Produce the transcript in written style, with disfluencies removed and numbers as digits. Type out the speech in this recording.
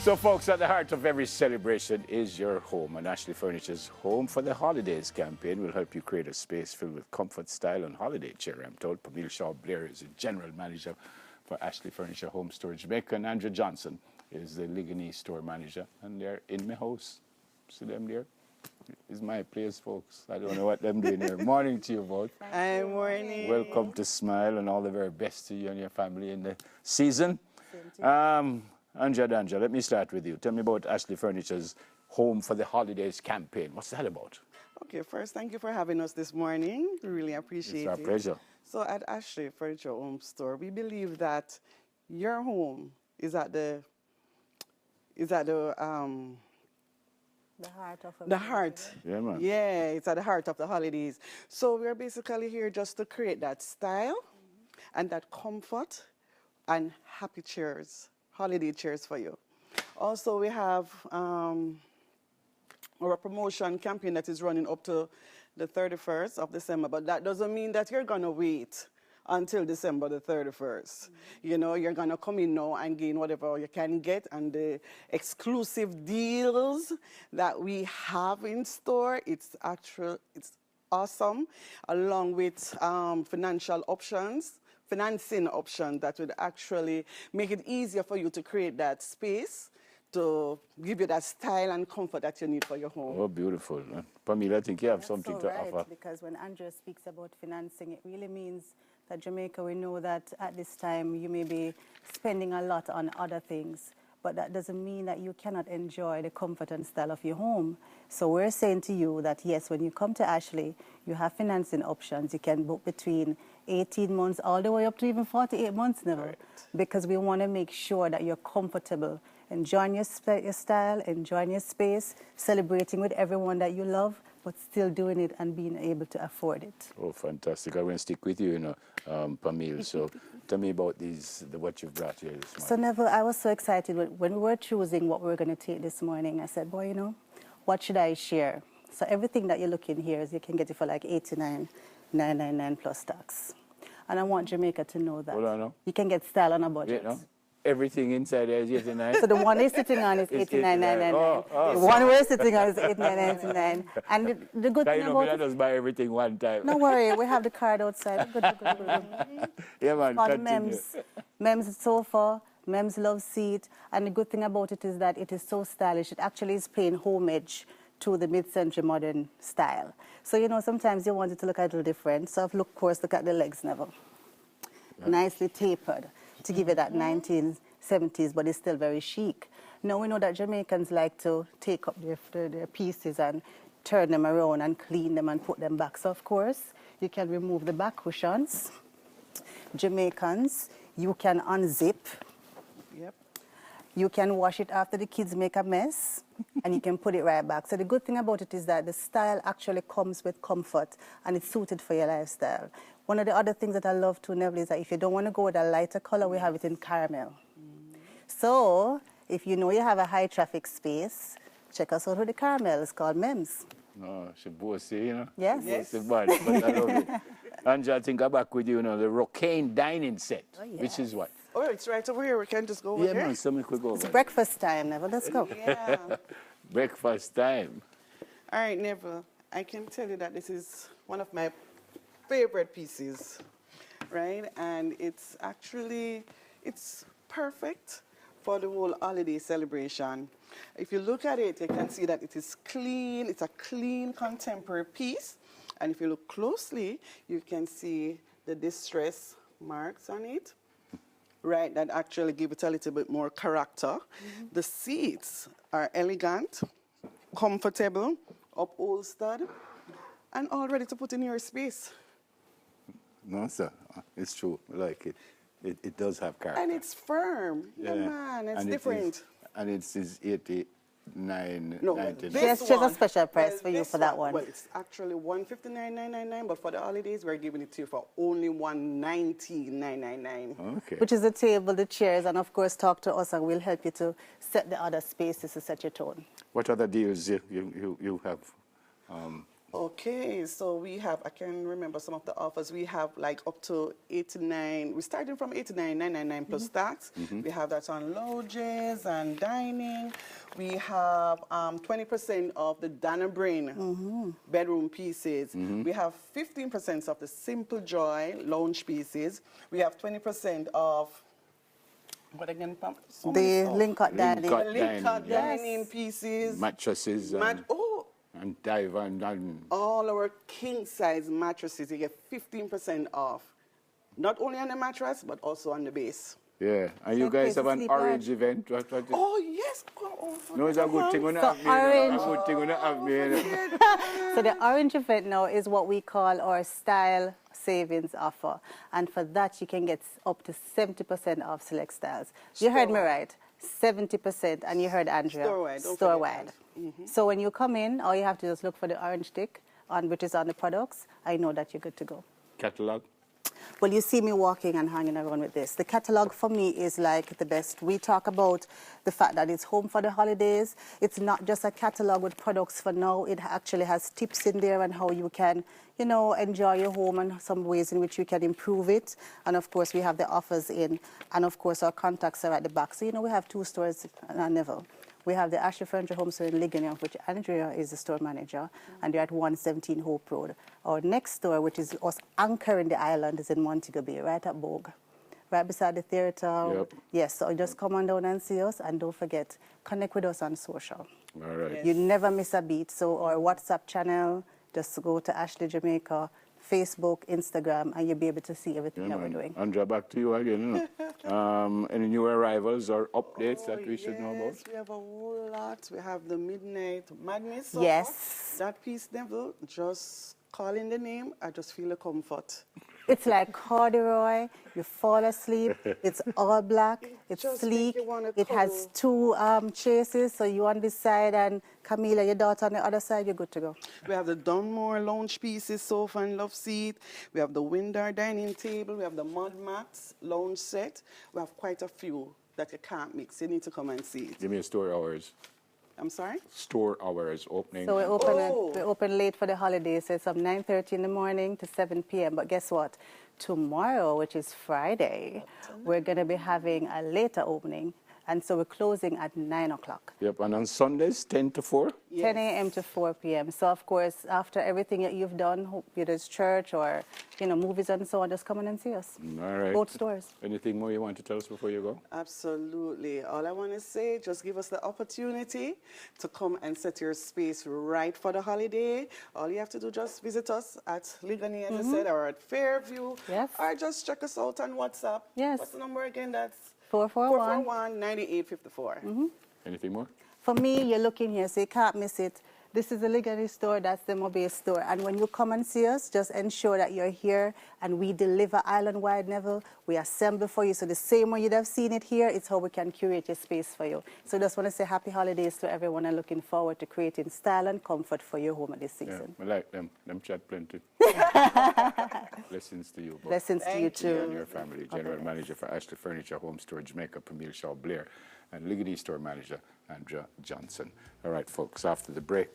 So, folks, at the heart of every celebration is your home, and Ashley Furniture's Home for the Holidays campaign will help you create a space filled with comfort, style, and holiday cheer. I'm told Pamela Shaw Blair is the general manager for Ashley Furniture Home Store Jamaica, and Andrew Johnson is the Ligony store manager, and they're in my house. See them there? It's my place, folks. I don't know what them doing here. Morning to you both. Hi, morning. Welcome to Smile, and all the very best to you and your family in the season. Anja Danja, let me start with you. Tell me about Ashley Furniture's Home for the Holidays campaign. What's that about? Okay, first, thank you for having us this morning. We really appreciate it. It's our pleasure. So at Ashley Furniture Home Store, we believe that your home is at the heart of the heart. Yeah, man. Yeah, it's at the heart of the holidays. So we're basically here just to create that style and that comfort and happy cheers, holiday cheers for you. Also, we have our promotion campaign that is running up to the 31st of December, but that doesn't mean that you're gonna wait until December the 31st. You know, you're gonna come in now and gain whatever you can get, and the exclusive deals that we have in store, it's awesome, along with financing options that would actually make it easier for you to create that space to give you that style and comfort that you need for your home. Oh, beautiful. Pamela, I think you have something to offer. Because when Andrea speaks about financing, it really means that Jamaica, we know that at this time you may be spending a lot on other things, but that doesn't mean that you cannot enjoy the comfort and style of your home. So we're saying to you that yes, when you come to Ashley, you have financing options. You can book between 18 months all the way up to even 48 months now, right, because we want to make sure that you're comfortable, enjoying your style, enjoying your space, celebrating with everyone that you love, but still doing it and being able to afford it. Oh, fantastic. I'm going to stick with you, Pamela. So tell me about what you've brought here this morning. So, Neville, I was so excited when we were choosing what we were going to take this morning. I said, boy, what should I share? So everything that you're looking here is you can get it for like $89.999 plus tax. And I want Jamaica to know that. Hold on, no? You can get style on a budget. Wait, no? Everything inside there is 89. So the one they're sitting on is $89.99. The one we're sitting on is $89.99. And the good thing about it, just buy everything one time. No worry, we have the card outside. Good. Yeah, man. Continue. Mem's sofa, Mem's love seat, and the good thing about it is that it is so stylish. It actually is paying homage to the mid-century modern style. So sometimes you want it to look a little different. So of course, look at the legs, Neville. Yeah. Nicely tapered, to give it that 1970s, but it's still very chic. Now we know that Jamaicans like to take up their pieces and turn them around and clean them and put them back. So of course, you can remove the back cushions. Jamaicans, you can unzip. Yep. You can wash it after the kids make a mess, and you can put it right back. So the good thing about it is that the style actually comes with comfort, and it's suited for your lifestyle. One of the other things that I love too, Neville, is that if you don't want to go with a lighter color, we have it in caramel. So if you know you have a high traffic space, check us out with the caramel. It's called Mems. No, she bossy, Yes. Bossy bad, but I love it. Anja, I think I'm back with you, the Rocane dining set, which is what? Oh, it's right over here. We can just go over here. Yeah, man, somebody could go It's over. breakfast time, Neville. Let's go. Yeah. Breakfast time. All right, Neville. I can tell you that this is one of my favorite pieces, right? And it's perfect for the whole holiday celebration. If you look at it, you can see that it is clean. It's a clean contemporary piece. And if you look closely, you can see the distress marks on it, right, that actually give it a little bit more character. The seats are elegant, comfortable, upholstered, and all ready to put in your space. No, sir. It's true. I like it. It does have character. And it's firm. Yeah, man. It's different. And it's $89.99. No, yes, there's a special price for you for that one. Well, it's actually $159.999, but for the holidays, we're giving it to you for only $119.999. Okay. Which is the table, the chairs, and of course, talk to us, and we'll help you to set the other spaces to set your tone. What other deals you have Okay, so we have, I can remember some of the offers. We have like up to 89, we're starting from 89,999 plus tax. We have that on lounges and dining. We have 20% of the Dana Brain bedroom pieces. We have 15% of the Simple Joy lounge pieces. We have 20% of, what again, Pam? So many The stuff. link-up dining. The link-up Yes. dining pieces. Mattresses and divan and All our king-size mattresses, you get 15% off. Not only on the mattress, but also on the base. yeah. And you Same guys place have to an sleep orange event. Oh, yes. No, it's a good thing when you So have me. You know. orange. A good thing when you have me. You know. So the orange event now is what we call our style savings offer. And for that, you can get up to 70% off select styles. You heard me right. 70%, and you heard Andrea. Store-wide, don't Store-wide. forget So when you come in, all you have to just look for the orange tick, which is on the products. I know that you're good to go. Catalog. Well, you see me walking and hanging around with this. The catalog for me is like the best. We talk about the fact that it's home for the holidays. It's not just a catalog with products for now. It actually has tips in there on how you can, you know, enjoy your home and some ways in which you can improve it. And of course, we have the offers in. And of course, our contacts are at the back. So, you know, we have 2 stores in Neville. We have the Ashley Furniture Home Store in Ligonier, which Andrea is the store manager, and they're at 117 Hope Road. Our next store, which is us anchoring the island, is in Montego Bay, right at Bogue, right beside the theater. Yep. Yes, so just come on down and see us, and don't forget, connect with us on social. All right. Yes. You never miss a beat. So our WhatsApp channel, just go to Ashley Jamaica, Facebook, Instagram, and you'll be able to see everything that we're doing. Andrea, back to you again. You know. Any new arrivals or updates that we should know about? Yes, we have a whole lot. We have the Midnight Madness. So Yes. that piece, Neville, just calling the name, I just feel a comfort. It's like corduroy. You fall asleep. It's all black. It's just sleek. make you wanna It has cuddle. 2 chases, so you on this side and Camila, your daughter, on the other side. You're good to go. We have the Dunmore lounge pieces, sofa and love seat. We have the Windar dining table. We have the Mud Mats lounge set. We have quite a few that you can't mix. You need to come and see it. Give me a store hours. I'm sorry? Store hours opening. So Oh. we open late for the holidays. So it's from 9:30 in the morning to 7 p.m. But guess what? Tomorrow, which is Friday, we're going to be having a later opening. And so we're closing at 9 o'clock. Yep. And on Sundays, 10 to 4. 10 a.m. to 4 p.m. So, of course, after everything that you've done, whether it's church or, you know, movies and so on, just come in and see us. All right. Both stores. Anything more you want to tell us before you go? Absolutely. All I want to say, just give us the opportunity to come and set your space right for the holiday. All you have to do, just visit us at Ligonier, as I said, or at Fairview. Yes. Or just check us out on WhatsApp. Yes. What's the number again? That's 441. 441-9854. Anything more? For me, you're looking here, so you can't miss it. This is the Ligonier store, that's the Mobile store. And when you come and see us, just ensure that you're here and we deliver island-wide, Neville. We assemble for you. So the same way you'd have seen it here, it's how we can curate your space for you. So just want to say happy holidays to everyone and looking forward to creating style and comfort for your home this Yeah, season. I like them. Them chat plenty. Blessings to you both. Blessings to you Thank You too. and your family. General Manager for Ashley Furniture Home Store Jamaica, Pamela Shaw Blair, and Ligonier Store Manager, Andrea Johnson. All right, folks, after the break,